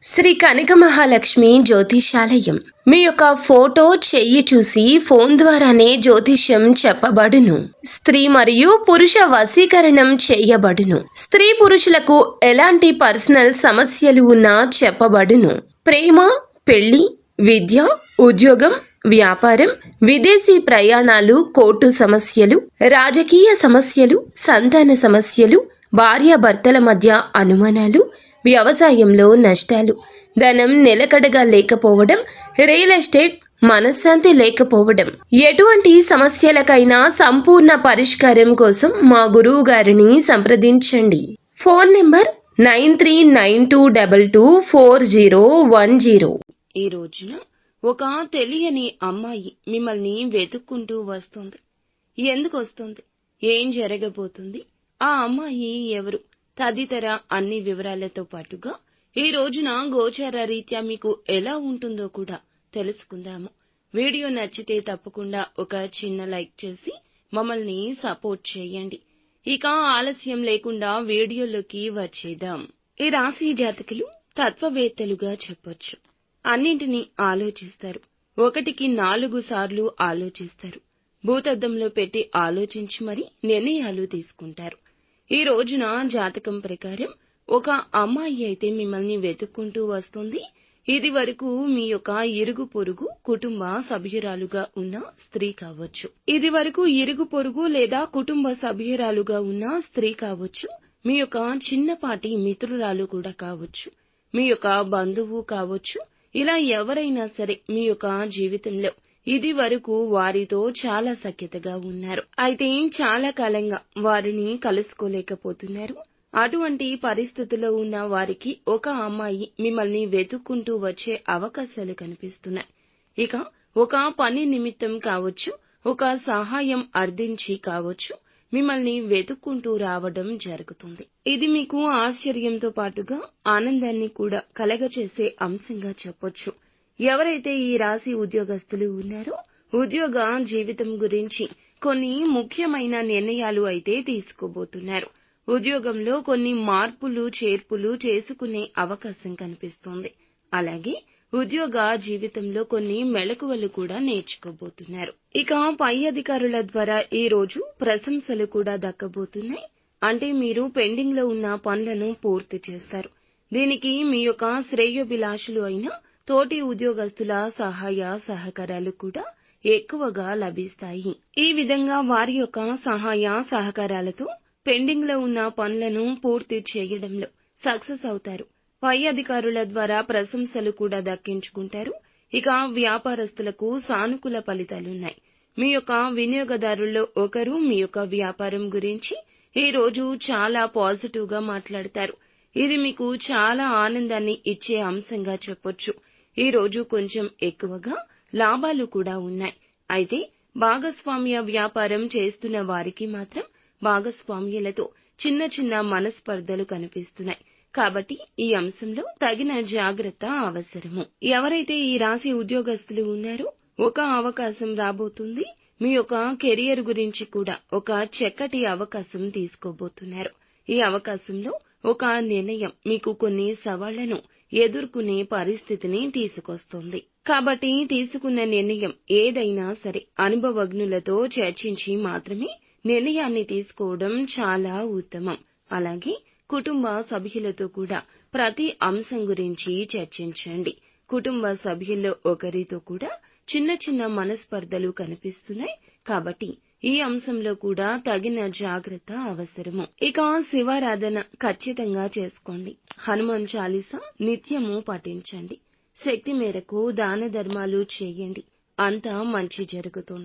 శ్రీ కనక మహాలక్ష్మి జ్యోతిషాలయం మీ యొక్క ఫోటో చెయ్యి చూసి ఫోన్ ద్వారానే జ్యోతిష్యం చెప్పబడును. స్త్రీ మరియు పురుష వశీకరణం చేయబడును. స్త్రీ పురుషులకు ఎలాంటి పర్సనల్ సమస్యలు ఉన్నా చెప్పబడును. ప్రేమ, పెళ్లి, విద్య, ఉద్యోగం, వ్యాపారం, విదేశీ ప్రయాణాలు, కోర్టు సమస్యలు, రాజకీయ సమస్యలు, సంతాన సమస్యలు, భార్యాభర్తల మధ్య అనుమానాలు, వ్యవసాయంలో నష్టాలు, ధనం నిలకడగా లేకపోవడం, రియల్ ఎస్టేట్, మనశ్శాంతి లేకపోవడం, ఎటువంటి సమస్యలకైనా సంపూర్ణ పరిష్కారం కోసం మా గురువు గారిని సంప్రదించండి. Phone number 9392224010. ఈ రోజున ఒక తెలియని అమ్మాయి మిమ్మల్ని వెతుక్కుంటూ వస్తుంది. ఎందుకు వస్తుంది, ఏం జరగబోతుంది, ఆ అమ్మాయి ఎవరు తదితర అన్ని వివరాలతో పాటుగా ఈ రోజున గోచార రీత్యా మీకు ఎలా ఉంటుందో కూడా తెలుసుకుందాము. వీడియో నచ్చితే తప్పకుండా ఒక చిన్న లైక్ చేసి మమ్మల్ని సపోర్ట్ చేయండి. ఇక ఆలస్యం లేకుండా వీడియోలోకి వచ్చేద్దాం. ఈ రాశి జాతకులు తత్వవేత్తలుగా చెప్పొచ్చు. అన్నింటినీ ఆలోచిస్తారు. 1కి 4 సార్లు ఆలోచిస్తారు. భూతద్దంలో పెట్టి ఆలోచించి మరీ నిర్ణయాలు తీసుకుంటారు. ఈ రోజున జాతకం ప్రకారం ఒక అమ్మాయి అయితే మిమ్మల్ని వెతుక్కుంటూ వస్తుంది. ఇది వరకు మీ యొక్క ఇరుగు పొరుగు కుటుంబ సభ్యురాలుగా ఉన్న స్త్రీ కావచ్చు. ఇది వరకు ఇరుగు పొరుగు లేదా కుటుంబ సభ్యురాలుగా ఉన్న స్త్రీ కావచ్చు. మీ యొక్క చిన్నపాటి మిత్రురాలు కూడా కావచ్చు. మీ యొక్క బంధువు కావచ్చు. ఇలా ఎవరైనా సరే మీ యొక్క జీవితంలో ఇది వరకు వారితో చాలా సఖ్యతగా ఉన్నారు. అయితే చాలా కాలంగా వారిని కలుసుకోలేకపోతున్నారు. అటువంటి పరిస్థితిలో ఉన్న వారికి ఒక అమ్మాయి మిమ్మల్ని వెతుక్కుంటూ వచ్చే అవకాశాలు కనిపిస్తున్నాయి. ఇక ఒక పని నిమిత్తం కావచ్చు, ఒక సహాయం అర్థించి కావచ్చు, మిమ్మల్ని వెతుక్కుంటూ రావడం జరుగుతుంది. ఇది మీకు ఆశ్చర్యంతో పాటుగా ఆనందాన్ని కూడా కలగచేసే అంశంగా చెప్పొచ్చు. ఎవరైతే ఈ రాశి ఉద్యోగస్తులు ఉన్నారో ఉద్యోగ జీవితం గురించి కొన్ని ముఖ్యమైన నిర్ణయాలు అయితే తీసుకోబోతున్నారు. ఉద్యోగంలో కొన్ని మార్పులు చేర్పులు చేసుకునే అవకాశం కనిపిస్తోంది. అలాగే ఉద్యోగ జీవితంలో కొన్ని మెళకువలు కూడా నేర్చుకోబోతున్నారు. ఇక పై అధికారుల ద్వారా ఈ రోజు ప్రశంసలు కూడా దక్కబోతున్నాయి. అంటే మీరు పెండింగ్ లో ఉన్న పనులను పూర్తి చేస్తారు. దీనికి మీ యొక్క శ్రేయోభిలాషులు అయిన తోటి ఉద్యోగస్తుల సహాయ సహకారాలు కూడా ఎక్కువగా లభిస్తాయి. ఈ విధంగా వారి యొక్క సహాయ సహకారాలతో పెండింగ్ లో ఉన్న పనులను పూర్తి చేయడంలో సక్సెస్ అవుతారు. పై అధికారుల ద్వారా ప్రశంసలు కూడా దక్కించుకుంటారు. ఇక వ్యాపారస్తులకు సానుకూల ఫలితాలున్నాయి. మీ యొక్క వినియోగదారుల్లో ఒకరు మీ యొక్క వ్యాపారం గురించి ఈ రోజు చాలా పాజిటివ్ గా మాట్లాడతారు. ఇది మీకు చాలా ఆనందాన్ని ఇచ్చే అంశంగా చెప్పొచ్చు. ఈ రోజు కొంచెం ఎక్కువగా లాభాలు కూడా ఉన్నాయి. అయితే భాగస్వామ్య వ్యాపారం చేస్తున్న వారికి మాత్రం భాగస్వామ్యులతో చిన్న చిన్న మనస్పర్ధలు కనిపిస్తున్నాయి. కాబట్టి ఈ అంశంలో తగిన జాగ్రత్త అవసరము. ఎవరైతే ఈ రాశి ఉద్యోగస్తులు ఉన్నారో ఒక అవకాశం రాబోతుంది. మీ యొక్క కెరియర్ గురించి కూడా ఒక చక్కటి అవకాశం తీసుకోబోతున్నారు. ఈ అవకాశంలో ఒక నిర్ణయం మీకు కొన్ని సవాళ్లను ఎదుర్కొనే పరిస్థితిని తీసుకొస్తుంది. కాబట్టి తీసుకున్న నిర్ణయం ఏదైనా సరే అనుభవజ్ఞులతో చర్చించి మాత్రమే నిర్ణయాన్ని తీసుకోవడం చాలా ఉత్తమం. అలాగే కుటుంబ సభ్యులతో కూడా ప్రతి అంశం గురించి చర్చించండి. కుటుంబ సభ్యుల్లో ఒకరితో కూడా చిన్న చిన్న మనస్పర్ధలు కనిపిస్తున్నాయి. కాబట్టి ఈ అంశంలో కూడా తగిన జాగ్రత్త అవసరము. ఇక శివారాధన ఖచ్చితంగా చేసుకోండి. హనుమాన్ చాలీసా నిత్యము పఠించండి. శక్తి మేరకు దాన ధర్మాలు చేయండి. అంతా మంచి జరుగుతుంది.